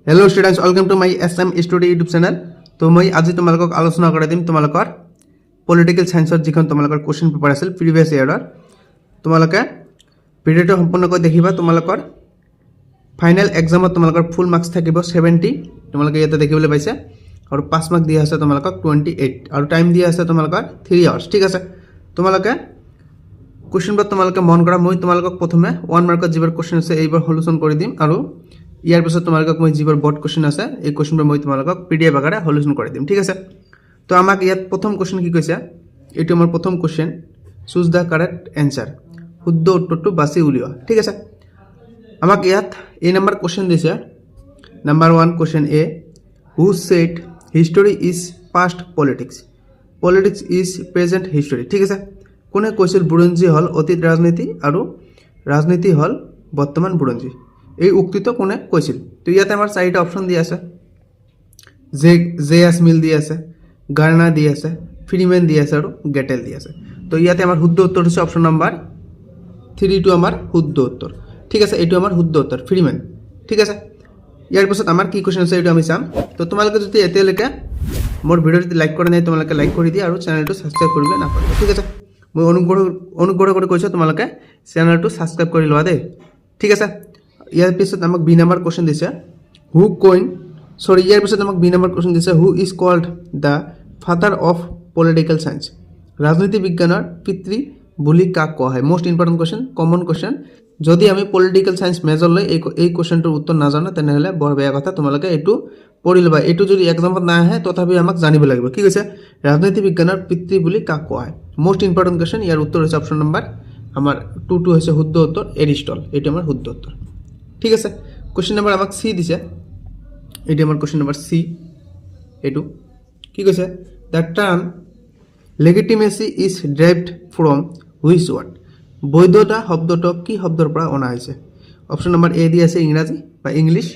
Hello students, welcome to my SM study YouTube channel. तो मैं आज तुम्हारे आलोचना कर दिम तुम्हारे पॉलिटिकल साइंसर जिखन तुम्हारे क्वेश्चन पेपर आसिल प्रिवियस इयरर तुम्हारे भिडिओ सम्पूर्णक देखा तुम्हारे फाइनल एग्जाम तुम्हारे फुल मार्क्स थकिब 70 तुम्हारे इतना देखने पासे और 5 मार्क्स दिया है तुम्हारे 28 और टाइम दिया है तुम्हारे 3 आवर्स। ठीक है, तुम्हारे क्वेश्चन तुम्हारे मन करा मैं तुम्हारे प्रथम 1 मार्कर जी क्वेश्चन আছে এইবাৰ সলিউশন কৰি দিম আৰু ইয়াৰ পিছত তোমালোকক মই যিবোৰ বৰ্ড কোশ্চেন আছে এই কোশ্চেনবোৰ মই তোমালোকক পিডিএফ আকাৰে সলিউশন কৰি দিম। ঠিক আছে, তো আমাক ইয়াত প্ৰথম কোশ্চেন কি কৈছে, এইটো আমাৰ প্ৰথম question, choose the correct answer, শুদ্ধ উত্তৰটো বাছি উলিওৱা। ঠিক আছে, আমাক ইয়াত এই নাম্বাৰ কোশ্চেন দিছে। Number 1 question a, who said history is past politics, politics is present history. ঠিক আছে, কোনে কৈছিল বুৰঞ্জী হল অতীত ৰাজনীতি আৰু ৰাজনীতি হল বৰ্তমান বুৰঞ্জী, এই উক্তিটো কোনে কৈছিল। তো ইয়াতে আমাৰ 4টা অপশন দিয়া আছে, জে এছ মিল দিয়া আছে, গাৰ্না দিয়া আছে, ফ্ৰিম্যান দিয়া আছে আৰু গেটেল দিয়া আছে। তো ইয়াতে আমাৰ শুদ্ধ উত্তৰ হৈছে অপশন নাম্বাৰ 3 টো আমাৰ শুদ্ধ উত্তৰ। ঠিক আছে, এইটো আমাৰ শুদ্ধ উত্তৰ ফ্ৰিম্যান। ঠিক আছে, ইয়াৰ পিছত আমাৰ কি কোশ্চেন আছে এইটো আমি চাম। তো তোমালোকে যদি এতিয়ালৈকে মোৰ ভিডিঅ'টো লাইক কৰা নাই তোমালোকে লাইক কৰি দিয়া আৰু চেনেলটো সাবস্ক্ৰাইব কৰিবলৈ নাপাহৰিবা। ঠিক আছে, মই অনুগ্ৰহ কৰি কৈছোঁ তোমালোকে চেনেলটো সাবস্ক্ৰাইব কৰি লোৱা দেই। ঠিক আছে, ইয়াৰ পিছত আমাক বি নাম্বাৰ কোশ্চেন দিছে, হু কইন ইয়াৰ পিছত আমাক বি নাম্বাৰ কোশ্চেন দিছে, who is called the father of political science, ৰাজনীতি বিজ্ঞানৰ পিতৃ বুলি কাক কোৱা হয়। Most important question, common question. যদি আমি পলিটিক্যাল সায়েন্স মেজৰ লৈ এই কোশ্চেনটোৰ উত্তৰ নাজানো তেনেহ'লে বৰ বেয়া কথা, তোমালোকে এইটো পঢ়ি ল'বা। এইটো যদি এক্সামত নাহে তথাপি আমাক জানিব লাগিব। কি কৈছে, ৰাজনীতি বিজ্ঞানৰ পিতৃ বুলি কাক কোৱা হয়। মোস্ট ইম্পৰ্টেণ্ট কোশ্চেন, ইয়াৰ উত্তৰ হৈছে অপশ্যন নম্বৰ আমাৰ 2 হৈছে শুদ্ধ উত্তৰ, এৰিষ্টল, এইটো আমাৰ শুদ্ধ উত্তৰ। ঠিক আছে, কোশ্চেন নম্বৰ আমাক সি দিছে, এইটো আমাৰ কোশ্চেন নম্বৰ সি। এইটো কি কৈছে, the term legitimacy is derived from which word, বৈধতা শব্দটো কি শব্দৰ পৰা অনা হৈছে। অপশ্যন নম্বৰ এ দি আছে ইংৰাজী বা ইংলিছ,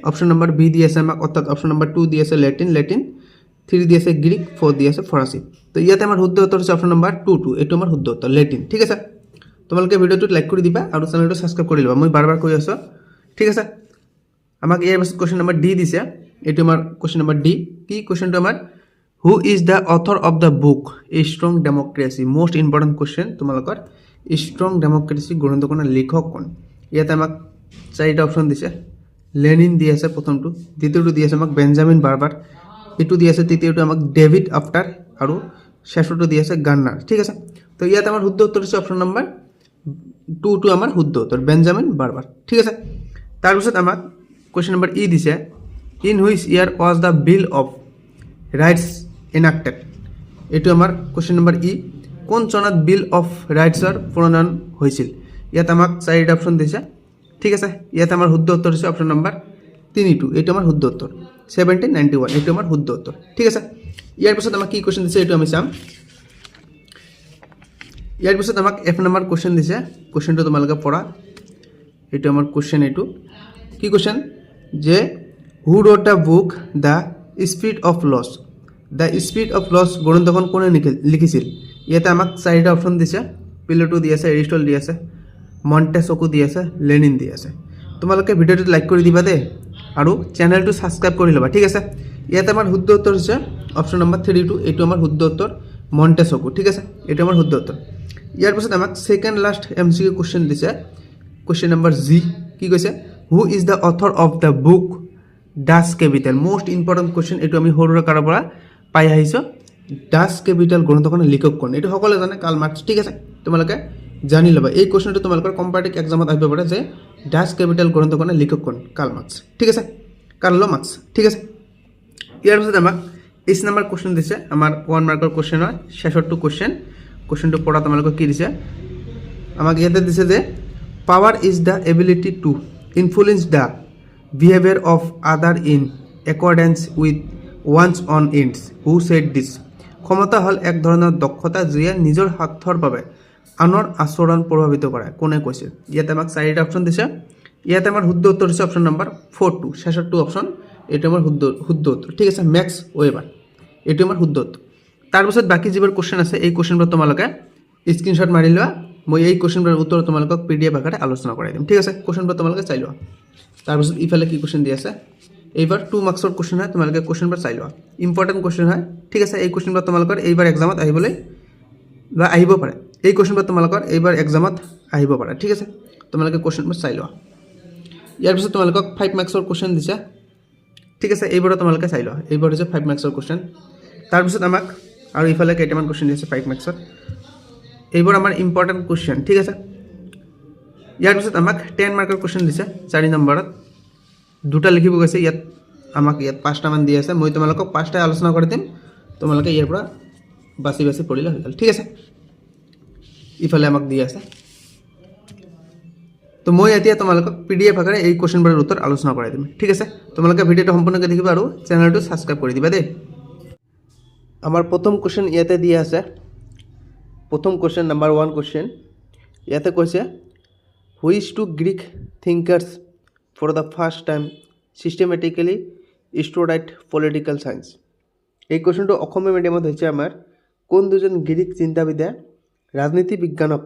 অপশ্যন নম্বৰ বি দি আছে আমাক অৰ্থাৎ অপশ্যন নম্বৰ 2 দি আছে লেটিন, 3 দি আছে গ্ৰীক, 4 দি আছে ফৰাচী। তো ইয়াতে আমাৰ শুদ্ধ উত্তৰ হৈছে অপশ্যন নম্বৰ 2, এইটো আমাৰ শুদ্ধ উত্তৰ লেটিন। ঠিক আছে, তোমালোকে ভিডিঅ'টোত লাইক কৰি দিবা আৰু চেনেলটো সাবস্ক্ৰাইব কৰি ল'বা, মই বাৰ কৈ আছোঁ। ঠিক আছে, আমাক ইয়াৰ পাছত কোশ্চেন নম্বৰ ডি দিছে, এইটো আমাৰ কোশ্চেন নম্বৰ ডি। কি কোশ্চেনটো আমাৰ, who is the author of the book A strong democracy. Most important question তোমালোকৰ, ষ্ট্ৰং ডেমক্ৰেচি গ্ৰন্থখনৰ লিখক কোন। ইয়াতে আমাক 4টা অপশ্যন দিছে, লেনিন দি আছে প্ৰথমটো, দ্বিতীয়টো দি আছে আমাক বেঞ্জামিন বাৰ্বাৰ, এইটো দি আছে তৃতীয়টো আমাক ডেভিড আফটাৰ আৰু শেষৰটো দি আছে গাৰ্নাৰ। ঠিক আছে, তো ইয়াতে আমাৰ শুদ্ধ উত্তৰ হৈছে অপশ্যন নম্বৰ 2 আমাৰ শুদ্ধ উত্তৰ, বেঞ্জামিন বাৰ্বাৰ। ঠিক আছে, তাৰপিছত আমাক কোশ্চেন নম্বৰ ই দিছে, in which year was the bill of rights enacted. এইটো আমাৰ কোশ্চেন নম্বৰ ই, কোন চনত বিল অফ ৰাইটছৰ প্ৰণয়ন হৈছিল। ইয়াত আমাক 4টা অপশ্যন দিছে। ঠিক আছে, ইয়াতে আমাৰ শুদ্ধ উত্তৰ হৈছে অপশ্যন নম্বৰ 3, এইটো আমাৰ শুদ্ধ উত্তৰ, 1791, এইটো আমাৰ শুদ্ধ উত্তৰ। ঠিক আছে, ইয়াৰ পিছত আমাক কি কোশ্চেন দিছে এইটো আমি চাম। ইয়াৰ পিছত আমাক এফ নম্বৰ কোশ্চেন দিছে, কোশ্চেনটো তোমালোকে পঢ়া। এইটো আমাৰ কোশ্চেন, এইটো কি কোশ্চেন, যে who wrote the book the spirit of laws, the spirit of laws গ্ৰন্থখন কোনে লিখিছিল। ইয়াতে আমাক 4টা অপশ্যন দিছে, প্লেটো দি আছে, এৰিষ্টল দি আছে, মণ্টেস্কু দি আছে, লেনিন দি আছে। তোমালোকে ভিডিঅ'টো লাইক কৰি দিবা দেই আৰু চেনেলটো সাবস্ক্ৰাইব কৰি ল'বা। ঠিক আছে, ইয়াতে আমাৰ শুদ্ধ উত্তৰ হৈছে অপশ্যন নম্বৰ 3, এইটো আমাৰ শুদ্ধ উত্তৰ, মণ্টেস্কু। ঠিক আছে, এইটো আমাৰ শুদ্ধ উত্তৰ। ইয়াৰ পিছত আমাক সেকেন্ড লাষ্ট MCQ কোশ্চেন দিছে, কোশ্চেন নম্বৰ জি। কি কৈছে, who is the author of the book Dutch capital. Most important question, এইটো আমি সৰুৰে কাৰৰ পৰা পাই আহিছোঁ। ডাচ কেপিটেল গ্ৰন্থখনৰ লিখক কোন, এইটো সকলোৱে জানে, কাৰ্ল মাৰ্ক্স। ঠিক আছে, তোমালোকে জানি ল'বা, এই কোশ্চেনটো তোমালোকৰ কম্পাৰেটিভ এক্সামত আহিব পাৰে যে ডাচ কেপিটেল গ্ৰন্থখনৰ লিখক কোন, কাৰ্ল মাৰ্ক্স। ঠিক আছে, কাৰ্ল মাৰ্ক্স। ঠিক আছে, ইয়াৰ পিছত আমাক 8 নম্বৰ কোশ্চেন দিছে, আমাৰ 1 মাৰ্কৰ কোশ্চেন হয়, শেষৰটো কোশ্চেনটো পঢ়া তোমালোকক কি দিছে, আমাক ইয়াতে দিছে যে power is the ability to influence the behaviour of other in accordance with one's own ends, who said this. ক্ষমতা হ'ল এক ধৰণৰ দক্ষতা যিয়ে নিজৰ স্বাৰ্থৰ বাবে আনৰ আচৰণ প্ৰভাৱিত কৰে, কোনে কৈছে। ইয়াতে আমাক 4টা অপশ্যন দিছে। ইয়াতে আমাৰ শুদ্ধ উত্তৰ হৈছে অপশ্যন নম্বৰ 4, শেষৰটো অপশ্যন, এইটো আমাৰ শুদ্ধ উত্তৰ। ঠিক আছে, মেক্স ৱেবাৰ, এইটো আমাৰ শুদ্ধ উত্তৰ। তাৰপিছত বাকী যিবোৰ কোশ্চেন আছে এই কোশ্চেনবোৰ তোমালোকে স্ক্ৰীনশ্বট মাৰি লোৱা, মই এই কোশ্চেনবোৰৰ উত্তৰ তোমালোকক PDF আকাৰে আলোচনা কৰাই দিম। ঠিক আছে, কোশ্চেনবোৰ তোমালোকে চাই লোৱা। তাৰপিছত ইফালে কি কোশ্চেন দি আছে এইবাৰ 2 মাৰ্কছৰ কুৱেশ্যন হয়, তোমালোকে কুৱেশ্যনবোৰ চাই লোৱা, ইম্পৰ্টেণ্ট কুৱেশ্যন হয়, ঠিক আছে। এই কুৱেশ্যনবোৰ তোমালোকৰ এইবাৰ এক্সামত আহিবলৈ বা আহিব পাৰে, এই কুৱেশ্যনবোৰ তোমালোকৰ এইবাৰ এক্সামত আহিব পাৰে, ঠিক আছে। তোমালোকে কুৱেশ্যনবোৰ চাই লোৱা। ইয়াৰ পিছত তোমালোকক 5 মাৰ্কছৰ কুৱেশ্যন দিছে, ঠিক আছে। এইবাৰো তোমালোকে চাই লোৱা, এইবাৰ হৈছে 5 মাৰ্কছৰ কুৱেশ্যন। তাৰপিছত আমাক আৰু ইফালে কেইটামান কুৱেশ্যন দিছে 5 মাৰ্কছৰ, এইবোৰ আমাৰ ইম্পৰ্টেণ্ট কুৱেশ্যন, ঠিক আছে। ইয়াৰ পিছত আমাক 10 মাৰ্কৰ কুৱেশ্যন দিছে 4 নম্বৰত, দুটা লিখিব গৈছে ইয়াত, আমাক ইয়াত 5টামান দি আছে, মই তোমালোকক 5টাই আলোচনা কৰি দিম, তোমালোকে ইয়াৰ পৰা বাছি বাছি পঢ়িলে হৈ গ'ল, ঠিক আছে। ইফালে আমাক দি আছে, তো মই এতিয়া তোমালোকক PDF আকাৰে এই কুৱেশ্যনবোৰৰ উত্তৰ আলোচনা কৰাই দিম, ঠিক আছে। তোমালোকে ভিডিঅ'টো সম্পূৰ্ণকৈ দেখিবা আৰু চেনেলটো ছাবস্ক্ৰাইব কৰি দিবা দেই। আমাৰ প্ৰথম কুৱেশ্যন ইয়াতে দিয়া আছে, প্ৰথম কুৱেশ্যন নম্বৰ 1 কুৱেশ্যন ইয়াতে কৈছে, which two Greek thinkers for the first time systematically studied political science. এই কুৱেশ্যনটো অসমীয়া মিডিয়ামত হৈছে আমাৰ, কোন দুজন গ্ৰীক চিন্তাবিদে ৰাজনীতি বিজ্ঞানক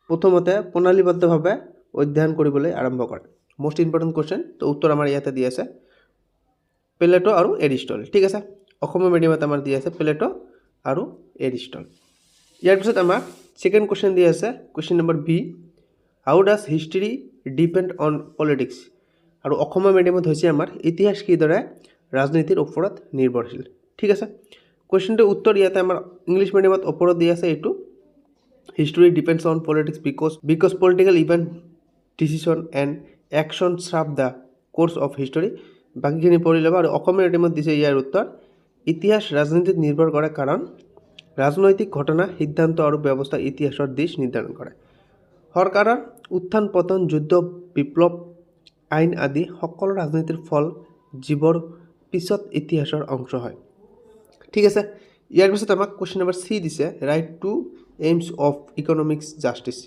প্ৰথমতে প্ৰণালীবদ্ধভাৱে অধ্যয়ন কৰিবলৈ আৰম্ভ কৰে। মোষ্ট ইম্পৰ্টেণ্ট কুৱেশ্যন, তো উত্তৰ আমাৰ ইয়াতে দি আছে প্লেটো আৰু এৰিষ্টটল, ঠিক আছে। অসমীয়া মিডিয়ামত আমাৰ দি আছে প্লেটো আৰু এৰিষ্টটল। ইয়াৰ পিছত আমাৰ ছেকেণ্ড কুৱেশ্যন দি আছে, question number B, how does history depend on politics. আৰু অসমীয়া মিডিয়ামত হৈছে আমাৰ, ইতিহাস কিদৰে ৰাজনীতিৰ ওপৰত নিৰ্ভৰশীল, ঠিক আছে। কুৱেশ্যনটোৰ উত্তৰ ইয়াতে আমাৰ ইংলিছ মিডিয়ামত ওপৰত দি আছে, এইটো history depends on politics because political event decision and action shape the course of history. বাকীখিনি পঢ়ি ল'বা। আৰু অসমীয়া মিডিয়ামত দিছে ইয়াৰ উত্তৰ, ইতিহাস ৰাজনীতিত নিৰ্ভৰ কৰে কাৰণ ৰাজনৈতিক ঘটনা, সিদ্ধান্ত আৰু ব্যৱস্থা ইতিহাসৰ দিশ নিৰ্ধাৰণ কৰে। চৰকাৰৰ উত্থান পতন, যুদ্ধ, বিপ্লৱ, আইন আদি সকলো ৰাজনীতিৰ ফল, যিবোৰ পিছত ইতিহাসৰ অংশ হয়, ঠিক আছে। ইয়াৰ পিছত আমাক কুৱেশ্যন নম্বৰ চি দিছে, right to aims of economics justice.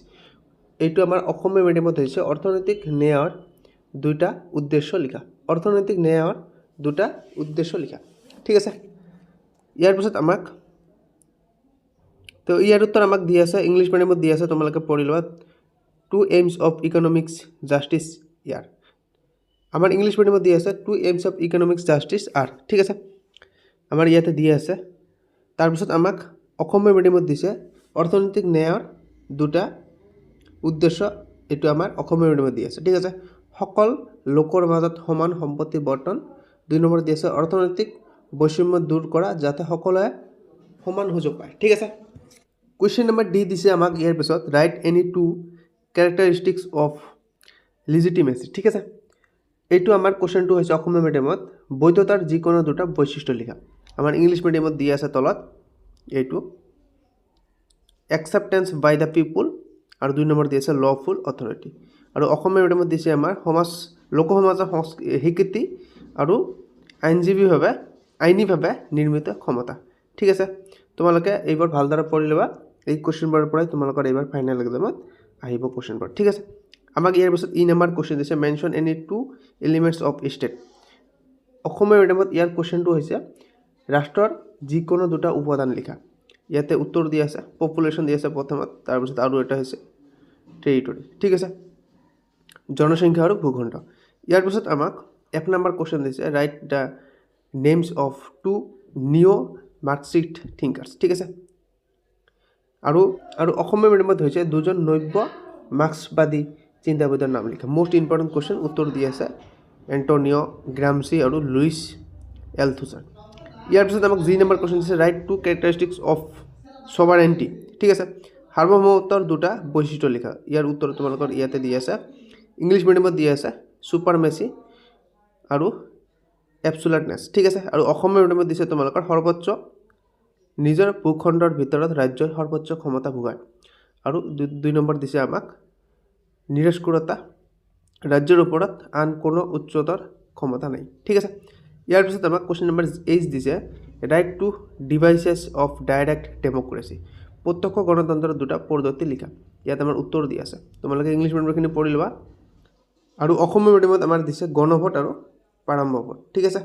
এইটো আমাৰ অসমীয়া মিডিয়ামত হৈছে, অৰ্থনৈতিক ন্যায়ৰ দুটা উদ্দেশ্য লিখা, অৰ্থনৈতিক ন্যায়ৰ দুটা উদ্দেশ্য লিখা, ঠিক আছে। ইয়াৰ পিছত আমাক, তো ইয়াৰ উত্তৰ আমাক দি আছে ইংলিছ মিডিয়ামত দি আছে, তোমালোকে পঢ়ি লোৱা, two aims of economics justice ইয়াৰ। আমাৰ ইংলিছ মিডিয়ামত দি আছে two aims of economics justice are, ঠিক আছে। আমাৰ ইয়াতে দি আছে। তাৰপিছত আমাক অসমীয়া মিডিয়ামত দিছে অৰ্থনৈতিক ন্যায়ৰ দুটা উদ্দেশ্য, এইটো আমাৰ অসমীয়া মিডিয়ামত দি আছে, ঠিক আছে। সকল লোকৰ মাজত সমান সম্পত্তি বৰ্তন। 2 নম্বৰ দি আছে অৰ্থনৈতিক বৈষম্য দূৰ কৰা যাতে সকলোৱে সমান সুযোগ পায়, ঠিক আছে। কুৱেশ্যন নম্বৰ ডি দিছে আমাক ইয়াৰ পিছত, write any two characteristics of legitimacy, ঠিক আছে। এইটো আমাৰ কুৱেশ্যনটো হৈছে অসমীয়া মিডিয়ামত, বৈধতাৰ যিকোনো দুটা বৈশিষ্ট্য লিখা। আমাৰ ইংলিছ মিডিয়ামত দি আছে তলত, এইটো একচেপ্টেঞ্চ বাই দ্য পিপুল, আৰু 2 নম্বৰ দি আছে লফুল অথৰিটি। আৰু অসমীয়া মিডিয়ামত দিছে আমাৰ লোকসমাজৰ স্বীকৃতি আৰু আইনীভাৱে নিৰ্মিত ক্ষমতা, ঠিক আছে। তোমালোকে এইবাৰ ভালদৰে পঢ়ি ল'বা, এই কুৱেশ্যনবোৰৰ পৰাই তোমালোকৰ এইবাৰ ফাইনেল এক্সামত আহিব কুৱেশ্যনবোৰ, ঠিক আছে। আমাক ইয়াৰ পিছত ই নম্বৰ কুৱেশ্যন দিছে, mention any two elements of state. Asamiya মিডিয়ামত ইয়াৰ কুৱেশ্যনটো হৈছে, ৰাষ্ট্ৰৰ যিকোনো দুটা উপাদান লিখা। ইয়াতে উত্তৰ দি আছে, পপুলেশ্যন দি আছে প্ৰথমত, তাৰপিছত আৰু এটা হৈছে টেৰিটৰি, ঠিক আছে, জনসংখ্যা আৰু ভূখণ্ড। ইয়াৰ পিছত আমাক 1 নম্বৰ কুৱেশ্যন দিছে, write the names of two neo' Marxist thinkers, ঠিক আছে। আৰু অসমীয়া মিডিয়ামত হৈছে, দুজন নব্য মাৰ্ক্সবাদী চিন্তাবিদৰ নাম লিখা। মোষ্ট ইম্পৰ্টেণ্ট কুৱেশ্যন, উত্তৰ দি আছে এণ্টনিঅ' গ্ৰামছি আৰু লুইছ এলথুছাৰ। ইয়াৰ পিছত আমাক যি নম্বৰ কুৱেশ্যন দিছে, ৰাইট টু কেৰেক্টাৰিষ্টিক্স অফ ছভাৰেণ্টি, ঠিক আছে, সাৰ্বভৌমত্বৰ দুটা বৈশিষ্ট্য লিখা। ইয়াৰ উত্তৰ তোমালোকৰ ইয়াতে দি আছে, ইংলিছ মিডিয়ামত দি আছে ছুপাৰমেচি আৰু এবছুলেটনেছ, ঠিক আছে। আৰু অসমীয়া মিডিয়ামত দিছে তোমালোকৰ সৰ্বোচ্চ, নিজৰ ভূখণ্ডৰ ভিতৰত ৰাজ্যই সৰ্বোচ্চ ক্ষমতা ভোগায়। আৰু 2 নম্বৰ দিছে আমাক নিৰস্কুৰতা, ৰাজ্যৰ ওপৰত আন কোনো উচ্চতৰ ক্ষমতা নাই, ঠিক আছে। ইয়াৰ পিছত আমাক কুৱেশ্যন নম্বৰ এইচ দিছে, right to devices of direct democracy. প্ৰত্যক্ষ গণতন্ত্ৰৰ দুটা পদ্ধতি লিখা। ইয়াত আমাৰ উত্তৰ দি আছে, তোমালোকে ইংলিছ মিডিয়ামখিনি পঢ়ি লোৱা। আৰু অসমীয়া মিডিয়ামত আমাৰ দিছে গণভোট আৰু প্ৰাৰম্ভ ভোট, ঠিক আছে।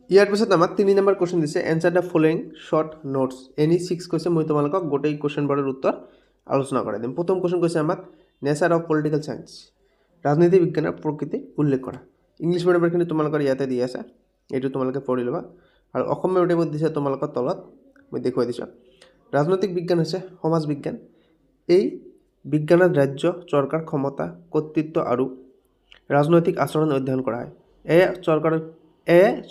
ইয়াৰ পিছত আমাক 3 নম্বৰ কুৱেশ্যন দিছে, answer the following short notes any 6 কৈছে। মই তোমালোকক গোটেই কুৱেশ্যনবোৰৰ উত্তৰ আলোচনা কৰাই দিম। প্ৰথম কুৱেশ্যন কৈছে আমাক নেচাৰ অফ পলিটিকেল চায়েন্স, ৰাজনীতি বিজ্ঞানৰ প্ৰকৃতি উল্লেখ কৰা। ইংলিছ মিডিয়ামৰখিনি তোমালোকৰ ইয়াতে দি আছে, এইটো তোমালোকে পঢ়ি ল'বা। আৰু অসমীয়া মিডিয়ামত দিছে তোমালোকৰ তলত মই দেখুৱাই দিছোঁ। ৰাজনৈতিক বিজ্ঞান হৈছে সমাজ বিজ্ঞান। এই বিজ্ঞানত ৰাজ্য চৰকাৰ ক্ষমতা, কৰ্তৃত্ব আৰু ৰাজনৈতিক আচৰণ অধ্যয়ন কৰা হয়।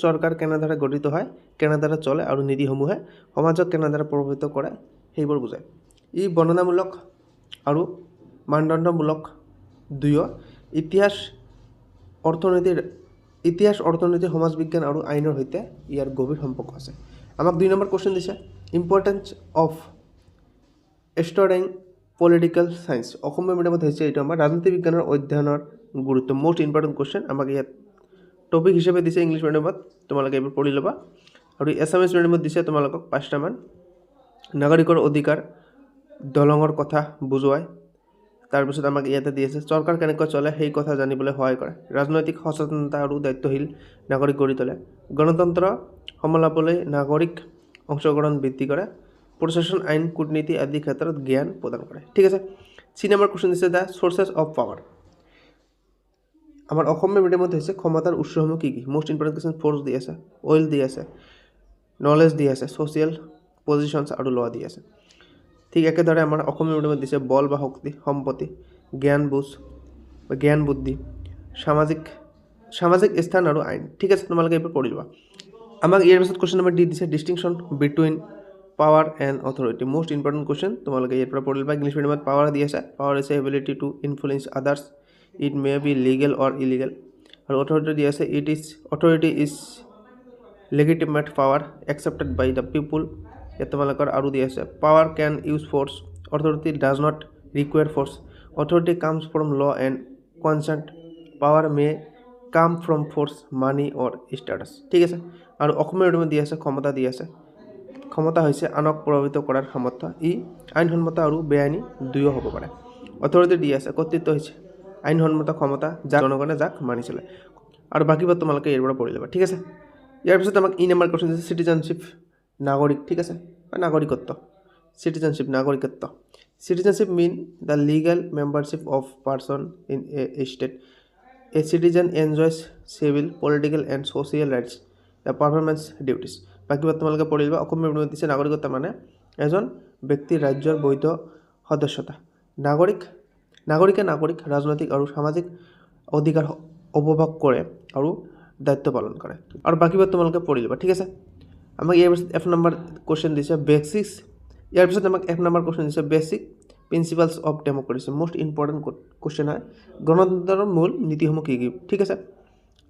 চৰকাৰ কেনেদৰে গঠিত হয়, কেনেদৰে চলে আৰু নীতিসমূহে সমাজক কেনেদৰে প্ৰভাৱিত কৰে সেইবোৰ বুজায়। ই বৰ্ণনামূলক আৰু মানদণ্ডমূলক দুয়ো। ইতিহাস, অৰ্থনীতি, সমাজ বিজ্ঞান আৰু আইনৰ সৈতে ইয়াৰ গভীৰ সম্পৰ্ক আছে। আমাক 2 নম্বৰ কুৱেশ্যন দিছে, importance of ষ্টুডিং political science. Asamiya মিডিয়ামত হৈছে এইটো আমাৰ ৰাজনীতি বিজ্ঞানৰ অধ্যয়নৰ গুৰুত্ব। মোষ্ট ইম্পৰ্টেণ্ট কুৱেশ্যন আমাক ইয়াত টপিক হিচাপে দিছে ইংলিছ মিডিয়ামত, তোমালোকে এইবোৰ পঢ়ি ল'বা। আৰু এছামিছ মিডিয়ামত দিছে তোমালোকক 5টামান। নাগৰিকৰ অধিকাৰ দলঙৰ কথা বুজোৱায়। তাৰপিছত আমাক ইয়াতে দি আছে চৰকাৰ কেনেকৈ চলে সেই কথা জানিবলৈ সহায় কৰে। ৰাজনৈতিক সচেতনতা আৰু দায়িত্বশীল নাগৰিক গঢ়ি তোলে। গণতন্ত্ৰ সমলাপলৈ নাগৰিক অংশগ্ৰহণ বৃদ্ধি কৰে। প্ৰশাসন, আইন, কূটনীতি আদি ক্ষেত্ৰত জ্ঞান প্ৰদান কৰে। ঠিক আছে। 3 নম্বৰ কুৱেশ্যন দিছে দ্য চ'ৰ্চেছ অফ পাৱাৰ। আমাৰ অসমীয়া মিডিয়ামত হৈছে ক্ষমতাৰ উৎসসমূহ কি কি। মোষ্ট ইম্পৰ্টেণ্ট কুৱেশ্যন ফ'ৰ্চ দি আছে, অইল দি আছে, নলেজ দি আছে, ছ'চিয়েল পজিশ্যনছ আৰু ল দি আছে। ঠিক একেদৰে আমাৰ অসমীয়া মিডিয়ামত দিছে বল বা শক্তি, সম্পত্তি, জ্ঞান বুদ্ধি, সামাজিক স্থান আৰু আইন। ঠিক আছে, তোমালোকে এইবোৰ পঢ়ি লোৱা। আমাক ইয়াৰ পিছত কুৱেশ্যন নম্বৰ দি দিছে distinction between power and authority. Most important question, তোমালোকে ইয়াৰ পৰা পঢ়ি ল'বা। ইংলিছ মিডিয়ামত পাৱাৰ দি আছে, পাৱাৰ হৈছে ability to influence others, it may be legal or illegal. আৰু অথৰিটি দি আছে authority is legitimate power accepted by the people. ইয়াত তোমালোকৰ আৰু দি আছে power can use force, authority does not require force, authority comes from law and consent, power may come from force, money or status. ঠিক আছে। আৰু অসমীয়া মিডিয়ামত দি আছে ক্ষমতা দি আছে, ক্ষমতা হৈছে আনক প্ৰভাৱিত কৰাৰ সামৰ্থ্য, ই আইনসন্মত আৰু বেআইনী দুয়ো হ'ব পাৰে। অথৰিটি দি আছে কৰ্তৃত্ব হৈছে আইনসন্মত ক্ষমতা যাক জনগণে যাক মানি চলে। আৰু বাকীবোৰ তোমালোকে ইয়াৰ পৰা পঢ়ি ল'বা। ঠিক আছে। ইয়াৰ পিছত আমাক ই নম্বৰ কুৱেশ্যন দিছে চিটিজেনশ্বিপ, নাগৰিক। ঠিক আছে, নাগৰিকত্ব, চিটিজেনশ্বিপ, নাগৰিকত্ব। Citizenship mean the legal membership of person in a state. A citizen enjoys civil, political and social rights, the performance duties. বাকীবোৰ তোমালোকে পঢ়ি ল'বা। অসমীয়া মিডিয়ামত দিছে নাগৰিকত্ব মানে এজন ব্যক্তিৰ ৰাজ্যৰ বৈধ সদস্যতা। নাগৰিকে ৰাজনৈতিক আৰু সামাজিক অধিকাৰ উপভোগ কৰে আৰু দায়িত্ব পালন কৰে। আৰু বাকীবোৰ তোমালোকে পঢ়ি ল'বা। ঠিক আছে। আমাক ইয়াৰ পিছত F নম্বৰ কুৱেশ্যন দিছে বেচিক্স। ইয়াৰ পিছত আমাক F নম্বৰ কুৱেশ্যন দিছে basic principles of democracy. Most important question হয়, গণতন্ত্ৰৰ মূল নীতিসমূহ কি কি। ঠিক আছে।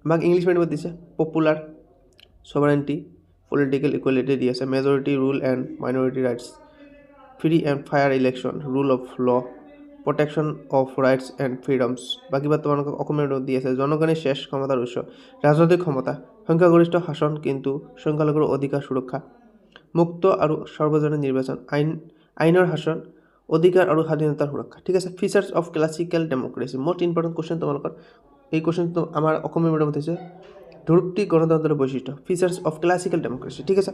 আমাক ইংলিছ মিডিয়ামত দিছে পপুলাৰ, ছভাৰেণ্টি, পলিটিকেল ইকুৱেলিটি দি আছে, majority rule and minority rights, free and fair election, rule of law, protection of rights and freedoms. বাকীবোৰ তোমালোকক অসমীয়া মিডিয়ামত দি আছে জনগণেই শেষ ক্ষমতাৰ উৎস, ৰাজনৈতিক ক্ষমতা, সংখ্যাগৰিষ্ঠ শাসন কিন্তু সংখ্যালঘুৰ অধিকাৰ সুৰক্ষা, মুক্ত আৰু সৰ্বজনীন নিৰ্বাচন, আইনৰ শাসন, অধিকাৰ আৰু স্বাধীনতাৰ সুৰক্ষা। ঠিক আছে। Features of classical democracy. Most important question তোমালোকৰ এই কুৱেশ্যনটো আমাৰ অসমীয়া মিডিয়ামত হৈছে ধুৰূপটি গণতন্ত্ৰৰ বৈশিষ্ট্য, ফিচাৰ্ছ অফ ক্লাছিকেল ডেম'ক্ৰেচি। ঠিক আছে।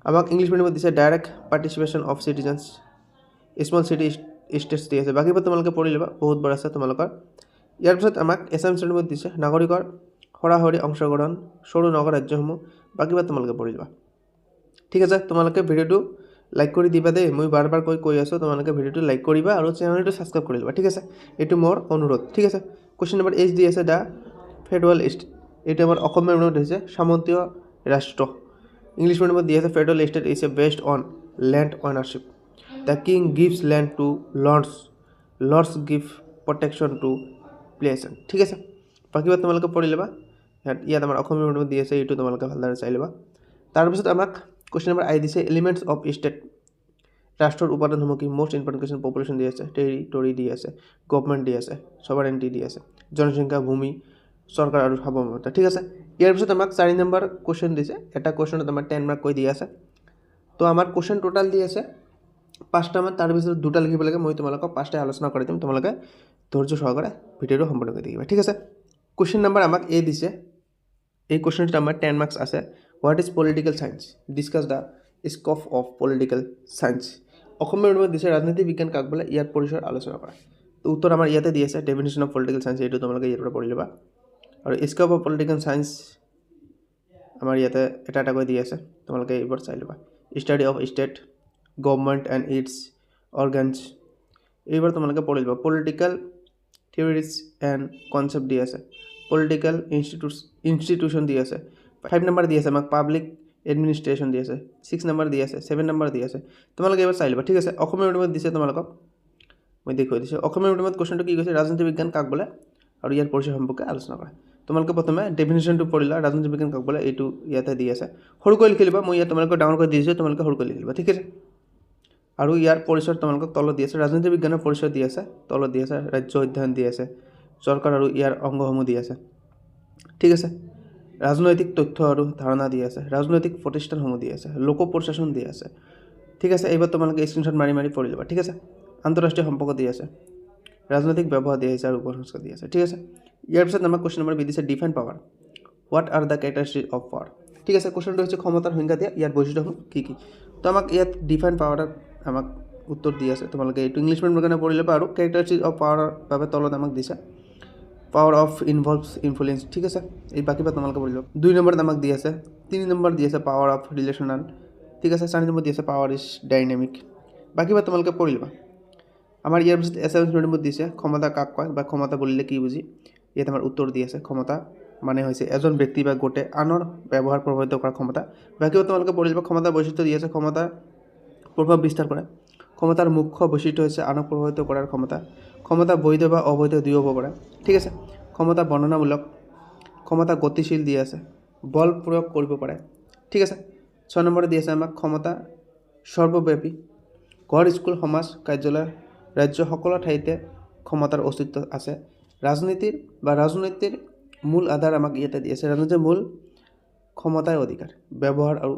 আমাক ইংলিছ মিডিয়ামত দিছে direct participation of citizens, small city states দি আছে। বাকীবোৰ তোমালোকে পঢ়ি ল'বা, বহুতবাৰ আছে তোমালোকৰ। ইয়াৰ পিছত আমাক এছামিছ মিডিয়ামত দিছে নাগৰিকৰ সৰাসৰি অংশগ্ৰহণ, সৰু নগৰ ৰাজ্যসমূহ। বাকীবোৰ তোমালোকে পঢ়ি ল'বা। ঠিক আছে। তোমালোকে ভিডিঅ'টো লাইক কৰি দিবা দেই, মই বাৰ কৈ আছোঁ, তোমালোকে ভিডিঅ'টো লাইক কৰিবা আৰু চেনেলটো ছাবস্ক্ৰাইব কৰি ল'বা। ঠিক আছে, এইটো মোৰ অনুৰোধ। ঠিক আছে। কুৱেশ্যন নম্বৰ H দি আছে দ্য ফেডাৰেল ষ্টেট। এইটো আমাৰ অসমীয়া মিডিয়ামত হৈছে সামন্তীয় ৰাষ্ট্ৰ। ইংলিছ মিডিয়ামত দি আছে federal state is a based on land ownership, the king gives land to lords give protection to peasant. ঠিক আছে। বাকীবোৰ তোমালোকে পঢ়ি ল'বা। ইয়াত আমাৰ অসমীয়া মিডিয়ামত দি আছে, এইটো তোমালোকে ভালদৰে চাই ল'বা। তাৰপিছত আমাক কুৱেশ্যন নম্বৰ I দিছে এলিমেণ্টছ অফ ষ্টেট, ৰাষ্ট্ৰৰ উপাদানসমূহ কি। মোষ্ট ইম্পৰ্টেণ্ট কুৱেশ্যন পপুলেশ্যন দি আছে, টেৰিটৰি দি আছে, গভৰ্ণমেণ্ট দি আছে, ছভাৰেণ্টি দি আছে, জনসংখ্যা, ভূমি, চৰকাৰ আৰু সাৰ্বভৌমত্ব। ঠিক আছে। ইয়াৰ পিছত আমাক 4 নম্বৰ কুৱেশ্যন দিছে, এটা কুৱেশ্যনত আমাৰ 10 মাৰ্ক কৈ দি আছে। তো আমাৰ কুৱেশ্যন টোটাল দি আছে 5টামান, তাৰ পিছত 2টা লিখিব লাগে। মই তোমালোকক 5টাই আলোচনা কৰি দিম, তোমালোকে ধৈৰ্য সহকাৰে ভিডিঅ'টো সম্পূৰ্ণ কৰি দেখিবা। ঠিক আছে। কুৱেশ্যন নম্বৰ আমাক A দিছে, এই কুৱেশ্যনটোত আমাৰ 10 মাৰ্কছ আছে। What is political science, discuss the scope of political science. Asamiya মিডিয়ামত দিছে ৰাজনীতি বিজ্ঞান কাক বোলে, ইয়াৰ পৰিচয় আলোচনা কৰা। তো উত্তৰ আমাৰ ইয়াতে দি আছে ডেফিনেশ্যন অফ পলিটিকেল চায়েন্স, এইটো তোমালোকে ইয়াৰ পৰা পঢ়ি ল'বা। আৰু স্কোপ অফ পলিটিকেল চায়েন্স আমাৰ ইয়াতে এটা এটাকৈ দি আছে, তোমালোকে এইবোৰ চাই ল'বা। Study of state government and its organs, এইবোৰ তোমালোকে পঢ়ি ল'বা। পলিটিকেল থিয়ৰিজ এণ্ড কনচেপ্ট দি আছে, পলিটিকেল ইনষ্টিটিউশ্যন দি আছে। 5 নম্বৰ দি আছে আমাক পাব্লিক এডমিনিষ্ট্ৰেশ্যন দি আছে, 6 নম্বৰ দি আছে, 7 নম্বৰ দি আছে, তোমালোকে এইবাৰ চাই ল'বা। ঠিক আছে, অসমীয়া মিডিয়ামত দিছে তোমালোকক মই দেখুৱাই দিছোঁ। অসমীয়া মিডিয়ামত কুৱেশ্যনটো কি কৈছে, ৰাজনীতি বিজ্ঞান কাক বোলে আৰু ইয়াৰ পৰিচয় সম্পৰ্কে আলোচনা কৰা। তোমালোকে প্ৰথমে ডেফিনেশ্যনটো পঢ়িলা, ৰাজনীতি বিজ্ঞান কাক বোলে, এইটো ইয়াতে দি আছে। সৰুকৈ লিখি লিবা, মই ইয়াত তোমালোকক ডাঙৰকৈ দি দিছোঁ, তোমালোকে সৰুকৈ লিখি লিবা। ঠিক আছে, আৰু ইয়াৰ পৰিচয় তোমালোকক তলত দি আছে, ৰাজনীতি বিজ্ঞানৰ পৰিচয় দি আছে, তলত দি আছে ৰাজ্য অধ্যয়ন দি আছে, চৰকাৰ আৰু ইয়াৰ অংগসমূহ দি আছে। ঠিক আছে, ৰাজনৈতিক তথ্য আৰু ধাৰণা দি আছে, ৰাজনৈতিক প্ৰতিষ্ঠানসমূহ দি আছে, লোক প্ৰশাসন দি আছে। ঠিক আছে, এইবাৰ তোমালোকে স্ক্ৰীনশ্বট মাৰি মাৰি পঢ়ি ল'বা। ঠিক আছে, আন্তঃৰাষ্ট্ৰীয় সম্পৰ্ক দি আছে, ৰাজনৈতিক ব্যৱহাৰ দি আহিছে আৰু উপসংস্কাৰ দি আছে। ঠিক আছে, ইয়াৰ পিছত আমাক কুৱেশ্যন নম্বৰ বি দিছে define power, what are the characteristic of power. ঠিক আছে, কুৱেশ্যনটো হৈছে ক্ষমতাৰ সংজ্ঞা দিয়া, ইয়াৰ বৈশিষ্ট্যসমূহ কি কি। তো আমাক ইয়াত ডিফাইন পাৱাৰৰ আমাক উত্তৰ দি আছে, তোমালোকে এইটো ইংলিছ মিডিয়ামৰ কাৰণে পঢ়ি ল'বা। আৰু কেৰেক্টাৰিষ্টিক অফ পাৱাৰৰ বাবে তলত আমাক দিছে পাৱাৰ অফ ইনভলভছ ইনফ্লুয়েন্স। ঠিক আছে, এই বাকীবোৰ তোমালোকে পঢ়ি ল'বা। 2 নম্বৰত আমাক দি আছে, 3 নম্বৰ দি আছে পাৱাৰ অফ ৰিলেশ্যনাল। ঠিক আছে, 4 নম্বৰ দি আছে পাৱাৰ ইজ ডাইনামিক। বাকীবোৰ তোমালোকে পঢ়ি ল'বা। আমাৰ ইয়াৰ পিছত এছামিছ মিডিয়ামত দিছে ক্ষমতা কাক কয় বা ক্ষমতা বুলিলে কি বুজি, ইয়াত আমাৰ উত্তৰ দি আছে ক্ষমতা মানে হৈছে এজন ব্যক্তি বা গোটে আনৰ ব্যৱহাৰ প্ৰভাৱিত কৰা ক্ষমতা। বাকীবোৰ তোমালোকে পঢ়ি ল'বা। ক্ষমতাৰ বৈশিষ্ট্য দি আছে, ক্ষমতাৰ প্ৰভাৱ বিস্তাৰ কৰে, ক্ষমতাৰ মুখ্য বৈশিষ্ট্য হৈছে আনক প্ৰভাৱিত কৰাৰ ক্ষমতা, ক্ষমতা বৈধ বা অবৈধ দুয়ো হ'ব পাৰে। ঠিক আছে, ক্ষমতা বৰ্ণনামূলক, ক্ষমতা গতিশীল দি আছে, বল প্ৰয়োগ কৰিব পাৰে। ঠিক আছে, 6 নম্বৰত দি আছে আমাক ক্ষমতা সৰ্বব্যাপী, ঘৰ স্কুল সমাজ কাৰ্যালয় ৰাজ্য সকলো ঠাইতে ক্ষমতাৰ অস্তিত্ব আছে। ৰাজনীতিৰ মূল আধাৰ আমাক ইয়াতে দি আছে, ৰাজনীতিৰ মূল ক্ষমতাৰ অধিকাৰ, ব্যৱহাৰ আৰু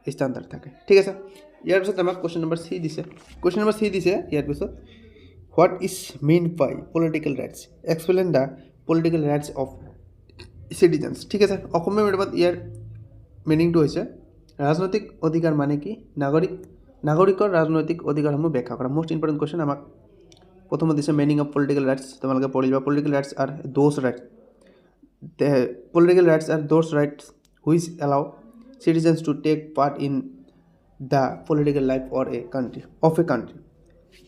ষ্টেণ্ডাৰ্ড থাকে। ঠিক আছে, ইয়াৰ পিছত আমাক কুৱেশ্যন নম্বৰ চি দিছে। কুৱেশ্যন নম্বৰ চি দিছে ইয়াৰ পিছত what is mean by political rights, explain the political rights of citizens. ঠিক আছে, অসমীয়া মিডিয়ামত ইয়াৰ মিনিংটো হৈছে ৰাজনৈতিক অধিকাৰ মানে কি, নাগৰিকৰ ৰাজনৈতিক অধিকাৰসমূহ ব্যাখ্যা কৰা। মোষ্ট ইম্পৰ্টেণ্ট কুৱেশ্যন আমাক প্ৰথমত দিছে মিনিং অফ পলিটিকেল ৰাইটছ, তোমালোকে পঢ়িবা। Political rights R those rights, political rights R those rights which allow citizens to take part in the political life of A country.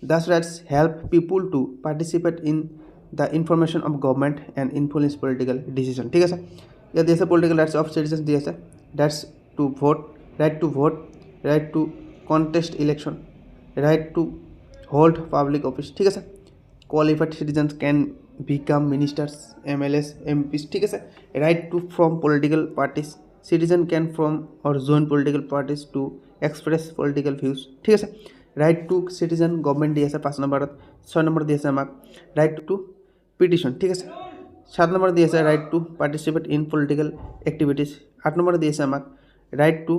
Thus rights help people to participate in the information of government and influence political decision. ঠিক আছে, ইয়াত দি আছে political rights of citizens দি আছে, right to vote, right to contest election, right to hold public office. ঠিক আছে, qualified citizens can become ministers, MLAs, MPs। ঠিক আছে, right to form political parties, citizen can form or join political parties to express political views. ঠিক আছে, right to citizen government দি আছে 5 নম্বৰত। 6 number দি আছে আমাক ৰাইট টু পিটিশ্যন। ঠিক আছে, 7 নম্বৰ দি আছে right to participate in political activities. 8 number দি আছে আমাক ৰাইট টু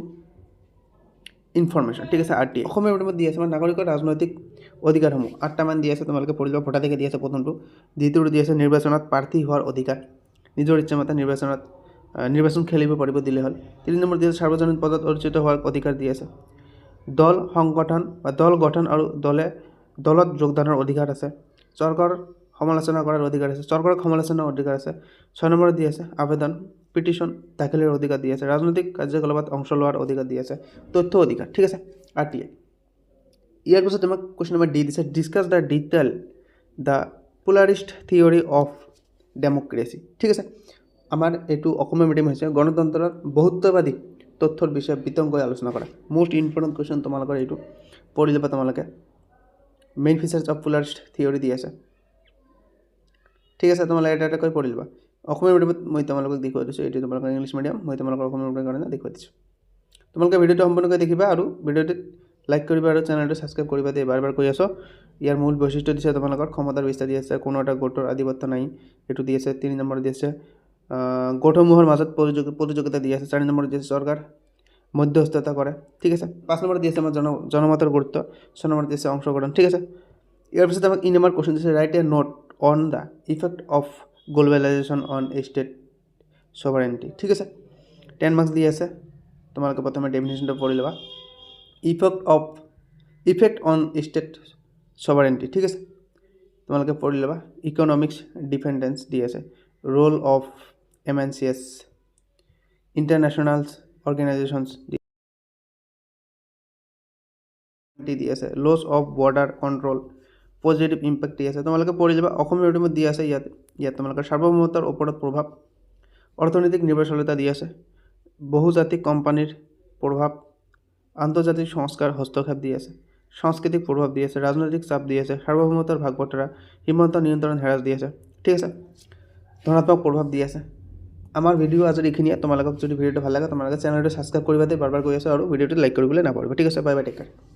ইনফৰমেশ্যন। ঠিক আছে, RT। অসমীয়া মিডিয়ামত দি আছে আমাৰ নাগৰিকৰ ৰাজনৈতিক অধিকাৰসমূহ 8টামান দি আছে, তোমালোকে পঢ়ি লোৱা। ভোটাধিকাৰ দি আছে প্ৰথমটো, দ্বিতীয়টো দি আছে নিৰ্বাচনত প্ৰাৰ্থী হোৱাৰ অধিকাৰ, নিজৰ ইচ্ছামতে নিৰ্বাচন খেলিব পাৰিব দিলে হ'ল। 3 নম্বৰ দি আছে সাৰ্বজনীন পদত অৰ্জিত হোৱাৰ অধিকাৰ দি আছে। দল গঠন আৰু দলত যোগদানৰ অধিকাৰ আছে। চৰকাৰৰ সমালোচনা কৰাৰ অধিকাৰ আছে, চৰকাৰক সমালোচনাৰ অধিকাৰ আছে। 6 নম্বৰত দি আছে আবেদন পিটিশ্যন দাখিলৰ অধিকাৰ দি আছে, ৰাজনৈতিক কাৰ্যকলাপত অংশ লোৱাৰ অধিকাৰ দি আছে, তথ্য অধিকাৰ। ঠিক আছে, RTA। ইয়াৰ পিছত তোমাক কুৱেশ্যন নম্বৰ ডি দিছে discuss the pluralist theory of democracy. ঠিক আছে, আমাৰ এইটো অসমীয়া মিডিয়াম হৈছে গণতন্ত্ৰৰ বহুত্ববাদী তথ্যৰ বিষয়ে বিতংকৈ আলোচনা কৰা। মোষ্ট ইম্পৰ্টেণ্ট কুৱেশ্যন তোমালোকৰ এইটো পঢ়ি ল'বা। তোমালোকে মেইন ফিচাৰ্ছ অফ পোলাৰিষ্ট থিয়ৰী দি আছে। ঠিক আছে, তোমালোকে এটা এটাকৈ পঢ়ি ল'বা। অসমীয়া মিডিয়ামত মই তোমালোকক দেখুৱাই দিছোঁ, এইটো তোমালোকৰ ইংলিছ মিডিয়াম, মই তোমালোকৰ অসমীয়া মিডিয়ামৰ কাৰণে দেখুৱাই দিছোঁ। তোমালোকে ভিডিঅ'টো সম্পূৰ্ণকৈ দেখিবা আৰু ভিডিঅ'টোত লাইক কৰিবা আৰু চেনেলটো ছাবস্ক্ৰাইব কৰিবা দেই, বাৰ কৈ আছোঁ। ইয়াৰ মূল বৈশিষ্ট্য দিছে তোমালোকৰ ক্ষমতাৰ বিস্তাৰ দি আছে, কোনো এটা গোটৰ আধিপত্য নাই, এইটো দি আছে। 3 নম্বৰ দি আছে গোটসমূহৰ মাজত প্ৰতিযোগিতা দি আছে। 4 নম্বৰ দি আছে চৰকাৰ মধ্যস্থতা কৰে। ঠিক আছে, 5 নম্বৰ দি আছে আমাৰ জনমতৰ গুৰুত্ব। 6 নম্বৰ দি আছে অংশগ্ৰহণ। ঠিক আছে, ইয়াৰ পিছত আমাক নম্বৰ কুৱেশ্যন দিছে write a note on the effect of globalisation on state sovereignty. ঠিক আছে, 10 মাৰ্কছ দি আছে, তোমালোকে প্ৰথমে ডেফিনেশ্যনটো পঢ়ি ল'বা। Effect on state sovereignty. ঠিক আছে, তোমালোকে পঢ়ি ল'বা। ইকনমিক্স ডিপেণ্ডেঞ্চ দি আছে, role of MNCs, international organisations দি আছে, loss of border control, positive impact দি আছে। তোমালোকে পঢ়ি যাবা, অসমীয়া মিডিয়ামত দি আছে। ইয়াত তোমালোকৰ সাৰ্বভৌমত্বৰ ওপৰত প্ৰভাৱ, অৰ্থনৈতিক নিৰ্ভৰশীলতা দি আছে, বহুজাতিক কোম্পানীৰ প্ৰভাৱ, আন্তৰ্জাতিক সংস্কাৰ হস্তক্ষেপ দি আছে, সাংস্কৃতিক প্ৰভাৱ দি আছে, ৰাজনৈতিক চাপ দি আছে, সাৰ্বভৌমত্বৰ ভাগ বতৰা, সীমান্ত নিয়ন্ত্ৰণ হেৰাস দি আছে। ঠিক আছে, ধনাত্মক প্ৰভাৱ দি আছে। আমাৰ ভিডিঅ' আজি এইখিনিয়ে। তোমালোকক যদি ভিডিঅ'টো ভাল লাগে তোমালোকে চেনেলটো ছাবস্ক্ৰাইব কৰিবা, বাৰ বাৰ কৈ আছোঁ, আৰু ভিডিঅ'টো লাইক কৰিবলৈ নাপাহৰিবা। ঠিক আছে, বাই বাই, টেক কেয়াৰ।